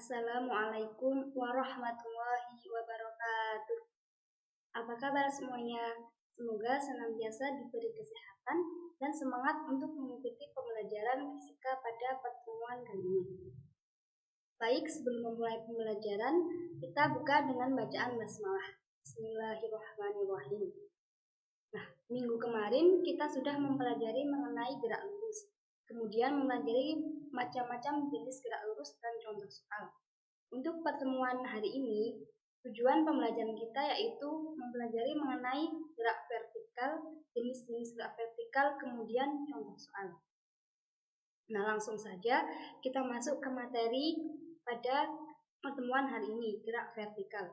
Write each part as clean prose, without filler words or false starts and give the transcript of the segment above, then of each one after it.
Assalamualaikum warahmatullahi wabarakatuh. Apa kabar semuanya? Semoga senantiasa diberi kesehatan dan semangat untuk mengikuti pembelajaran fisika pada pertemuan kali ini. Baik, sebelum memulai pembelajaran, kita buka dengan bacaan basmalah. Bismillahirrahmanirrahim. Nah, minggu kemarin kita sudah mempelajari mengenai gerak lurus. Kemudian mempelajari macam-macam jenis gerak lurus dan contoh soal. Untuk pertemuan hari ini, tujuan pembelajaran kita yaitu mempelajari mengenai gerak vertikal, jenis-jenis gerak vertikal, kemudian contoh soal. Nah, langsung saja kita masuk ke materi pada pertemuan hari ini, gerak vertikal.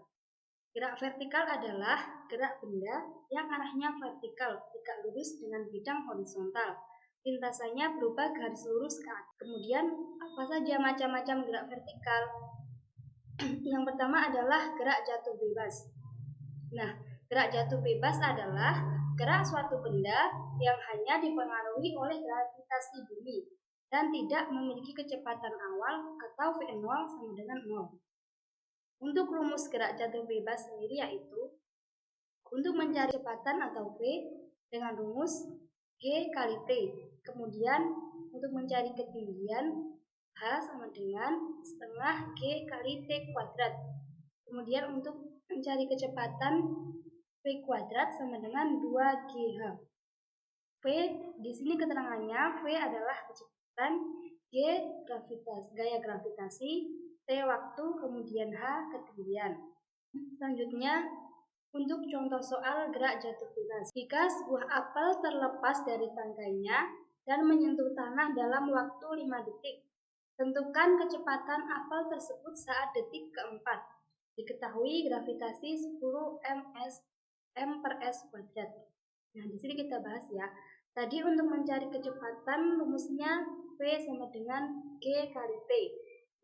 Gerak vertikal adalah gerak benda yang arahnya vertikal, tegak lurus dengan bidang horizontal. Lintasannya berupa garis lurus ke atas. Kemudian, apa saja macam-macam gerak vertikal? Yang pertama adalah gerak jatuh bebas. Nah, gerak jatuh bebas adalah gerak suatu benda yang hanya dipengaruhi oleh gravitasi bumi dan tidak memiliki kecepatan awal atau V0 sama dengan 0. Untuk rumus gerak jatuh bebas sendiri yaitu untuk mencari kecepatan atau V dengan rumus G kali T. Kemudian untuk mencari ketinggian H sama dengan setengah G kali T kuadrat. Kemudian untuk mencari kecepatan V kuadrat sama dengan 2GH. V di sini keterangannya V adalah kecepatan, G gaya gravitasi, T waktu, kemudian H ketinggian. Selanjutnya untuk contoh soal gerak jatuh bebas. Jika sebuah apel terlepas dari tangkainya dan menyentuh tanah dalam waktu 5 detik, tentukan kecepatan apel tersebut saat detik keempat. Diketahui gravitasi 10 m per s kuadrat. Nah, di sini kita bahas ya. Tadi untuk mencari kecepatan rumusnya V sama dengan G kali T.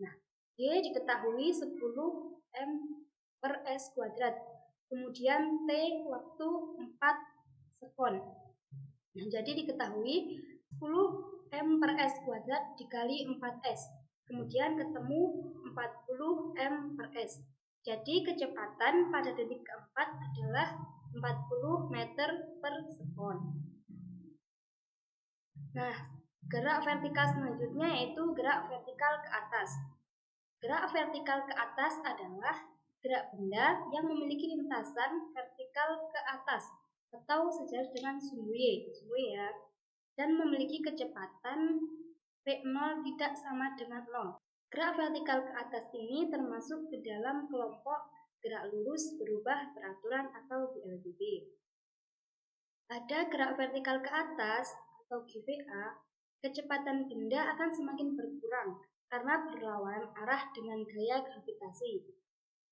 Nah, G diketahui 10 m per s kuadrat. Kemudian T waktu 4 sekon. Nah, jadi diketahui 10 m per s kuadrat dikali 4s. Kemudian ketemu 40 m per s. Jadi kecepatan pada detik keempat adalah 40 meter per sekon. Nah, gerak vertikal selanjutnya yaitu gerak vertikal ke atas. Gerak vertikal ke atas adalah gerak benda yang memiliki lintasan vertikal ke atas atau sejajar dengan sumbu ya, dan memiliki kecepatan V0 tidak sama dengan 0. Gerak vertikal ke atas ini termasuk ke dalam kelompok gerak lurus berubah peraturan atau GLBB. Pada gerak vertikal ke atas atau GVA, kecepatan benda akan semakin berkurang karena berlawanan arah dengan gaya gravitasi.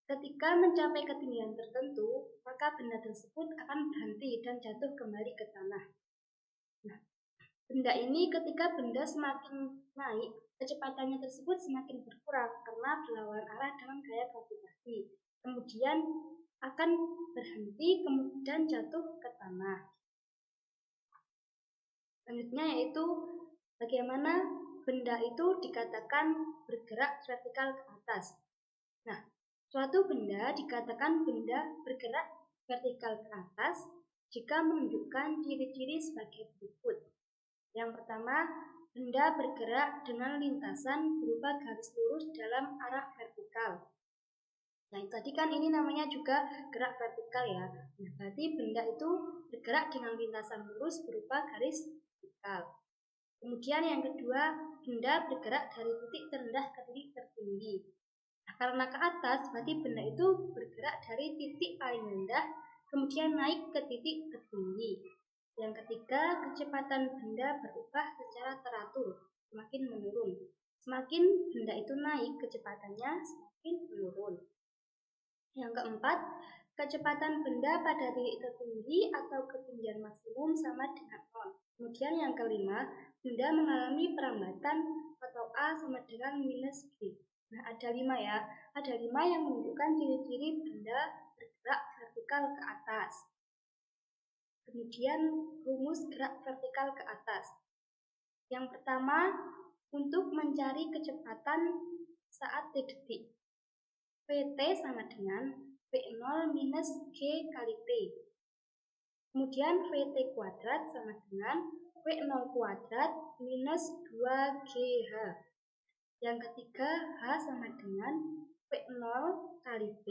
Ketika mencapai ketinggian tertentu, maka benda tersebut akan berhenti dan jatuh kembali ke tanah. Nah, benda ini ketika benda semakin naik, kecepatannya tersebut semakin berkurang karena berlawanan arah dengan gaya gravitasi. Kemudian akan berhenti dan jatuh ke tanah. Selanjutnya yaitu bagaimana benda itu dikatakan bergerak vertikal ke atas. Nah, suatu benda dikatakan benda bergerak vertikal ke atas jika menunjukkan ciri-ciri sebagai berikut. Yang pertama, benda bergerak dengan lintasan berupa garis lurus dalam arah vertikal. Nah, tadi kan ini namanya juga gerak vertikal ya. Nah, berarti benda itu bergerak dengan lintasan lurus berupa garis vertikal. Kemudian yang kedua, benda bergerak dari titik terendah ke titik tertinggi. Nah, karena ke atas, berarti benda itu bergerak dari titik paling rendah, kemudian naik ke titik tertinggi. Yang ketiga, kecepatan benda berubah secara teratur, semakin menurun. Semakin benda itu naik, kecepatannya semakin menurun. Yang keempat, kecepatan benda pada titik tertinggi atau ketinggian maksimum sama dengan 0. Kemudian yang kelima, benda mengalami perambatan atau A sama dengan minus G. Nah, ada 5 ya. Ada 5 yang menunjukkan ciri-ciri benda bergerak vertikal ke atas. Kemudian rumus gerak vertikal ke atas. Yang pertama, untuk mencari kecepatan saat T detik. Vt sama dengan V0 minus G kali T. Kemudian Vt kuadrat sama dengan V0 kuadrat minus 2GH. Yang ketiga, H sama dengan V0 kali T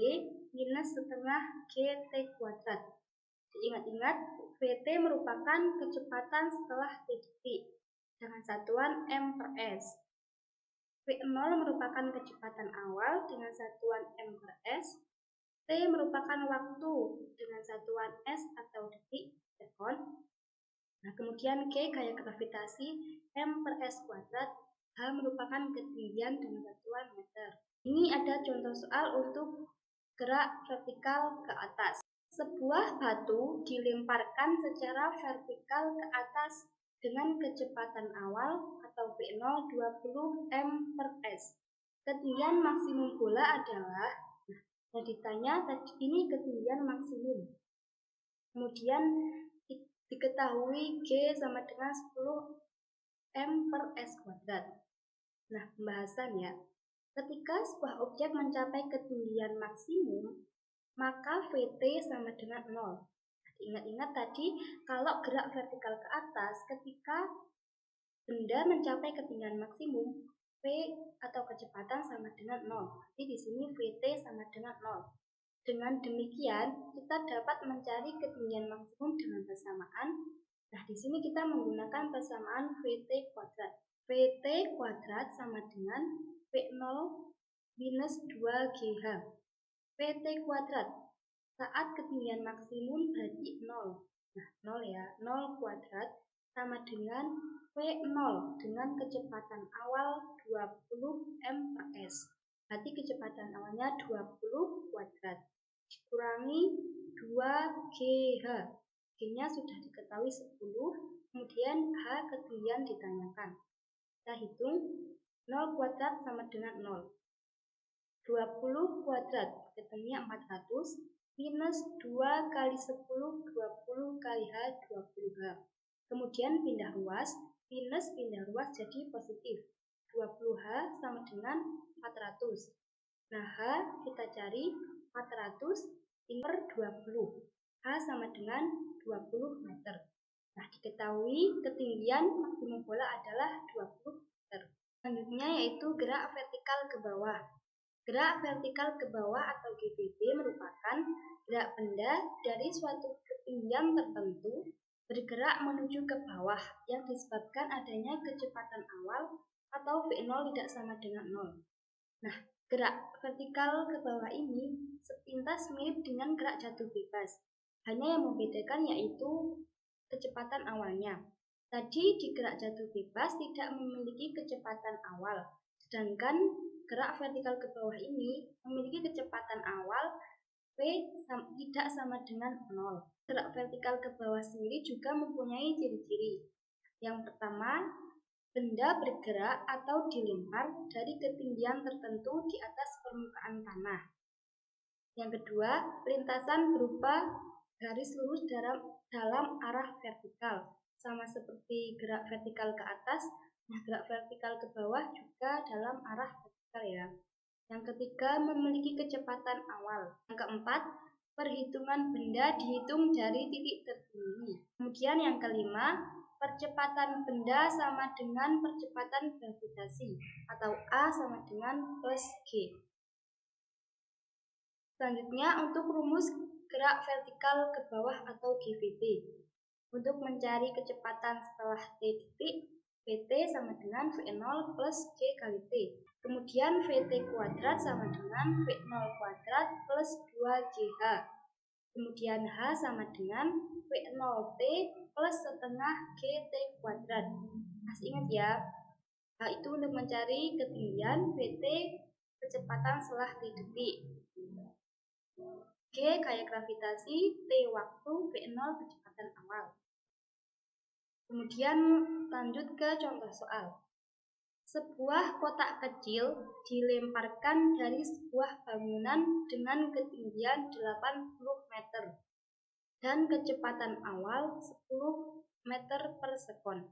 minus setengah GT kuadrat. Diingat-ingat, Vt merupakan kecepatan setelah T detik dengan satuan m per s. V0 merupakan kecepatan awal dengan satuan m per s. T merupakan waktu dengan satuan s atau detik sekon. Nah, kemudian G gaya gravitasi m per s kuadrat. H merupakan ketinggian dengan satuan meter. Ini ada contoh soal untuk gerak vertikal ke atas. Sebuah batu dilemparkan secara vertikal ke atas dengan kecepatan awal atau V0 20 m per s. Ketinggian maksimum bola adalah, yang ditanya ini ketinggian maksimum. Kemudian diketahui G sama dengan 10 m per s kuadrat. Nah, pembahasannya, ketika sebuah objek mencapai ketinggian maksimum, maka Vt sama dengan 0. Ingat-ingat tadi, kalau gerak vertikal ke atas, ketika benda mencapai ketinggian maksimum, V atau kecepatan sama dengan 0. Jadi di sini Vt sama dengan 0. Dengan demikian, kita dapat mencari ketinggian maksimum dengan persamaan. Nah, di sini kita menggunakan persamaan Vt kuadrat. Vt kuadrat sama dengan V0 minus 2GH. Vt kuadrat saat ketinggian maksimum berarti 0. Nah, 0 ya, 0 kuadrat sama dengan V0 dengan kecepatan awal 20 m per s. Berarti kecepatan awalnya 20 kuadrat. Dikurangi 2GH. G-nya sudah diketahui 10, kemudian H ketinggian ditanyakan. Kita hitung 0 kuadrat sama dengan 0. 20 kuadrat, ketengahnya 400, minus 2 kali 10, 20 kali H, 20H. Kemudian pindah ruas, minus pindah ruas jadi positif. 20H sama dengan 400. Nah, H kita cari 400 per 20. H sama dengan 20 meter. Nah, diketahui ketinggian maksimum bola adalah 20 meter. Selanjutnya yaitu gerak vertikal ke bawah. Gerak vertikal ke bawah atau GVB merupakan gerak benda dari suatu ketinggian tertentu bergerak menuju ke bawah yang disebabkan adanya kecepatan awal atau V0 tidak sama dengan 0. Nah, gerak vertikal ke bawah ini sepintas mirip dengan gerak jatuh bebas. Hanya yang membedakan yaitu kecepatan awalnya. Tadi di gerak jatuh bebas tidak memiliki kecepatan awal, sedangkan gerak vertikal ke bawah ini memiliki kecepatan awal V tidak sama dengan 0. Gerak vertikal ke bawah sendiri juga mempunyai ciri-ciri. Yang pertama, benda bergerak atau dilempar dari ketinggian tertentu di atas permukaan tanah. Yang kedua, lintasan berupa garis lurus dalam arah vertikal, sama seperti gerak vertikal ke atas. Nah, gerak vertikal ke bawah juga dalam arah vertikal ya. Yang ketiga, memiliki kecepatan awal. Yang keempat, perhitungan benda dihitung dari titik tertinggi. Kemudian yang kelima, percepatan benda sama dengan percepatan gravitasi atau A sama dengan plus G. Selanjutnya untuk rumus gerak vertikal ke bawah atau GVT. Untuk mencari kecepatan setelah T detik, Vt sama dengan V0 plus G kali T. Kemudian Vt kuadrat sama dengan V0 kuadrat plus 2GH. Kemudian H sama dengan V0T plus setengah GT kuadrat. Masih ingat ya, H itu untuk mencari ketinggian, Vt kecepatan setelah T detik. G gaya gravitasi, T waktu, V0 kecepatan awal. Kemudian lanjut ke contoh soal. Sebuah kotak kecil dilemparkan dari sebuah bangunan dengan ketinggian 80 meter dan kecepatan awal 10 meter per sekon.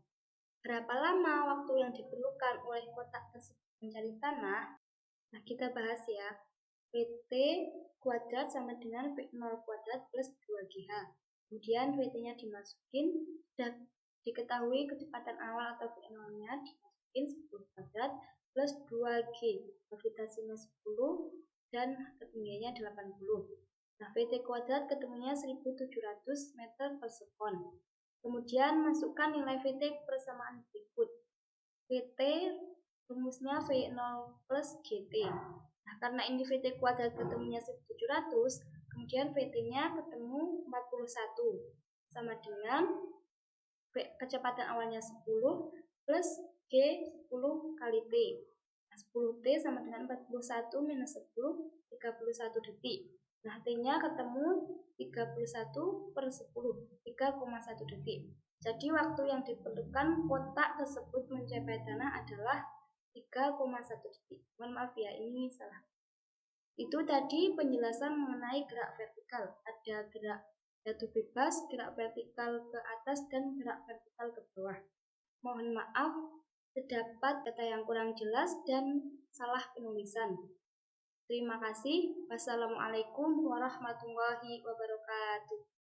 Berapa lama waktu yang diperlukan oleh kotak tersebut mencari tanah? Nah, kita bahas ya. VT kuadrat sama dengan V0 kuadrat plus 2GH. Kemudian VT-nya dimasukin, sudah diketahui kecepatan awal atau V0-nya dimasukin 10 kuadrat plus 2G. Gravitasinya 10 dan ketinggiannya 80. Nah, VT kuadrat ketemunya 1700 meter per sekon. Kemudian masukkan nilai VT ke persamaan berikut. VT rumusnya V0 plus GT. Nah, karena ini VT kuadrat ketemunya 1700, kemudian VT-nya ketemu 41, sama dengan kecepatan awalnya 10 plus G 10 kali T. Nah, 10T sama dengan 41 minus 10, 31 detik. Nah, T-nya ketemu 31 per 10, 3,1 detik. Jadi waktu yang diperlukan kotak tersebut mencapai tanah adalah 3,1 detik. Mohon maaf ya, ini salah. Itu tadi penjelasan mengenai gerak vertikal. Ada gerak jatuh bebas, gerak vertikal ke atas, dan gerak vertikal ke bawah. Mohon maaf terdapat kata yang kurang jelas dan salah penulisan. Terima kasih. Wassalamualaikum warahmatullahi wabarakatuh.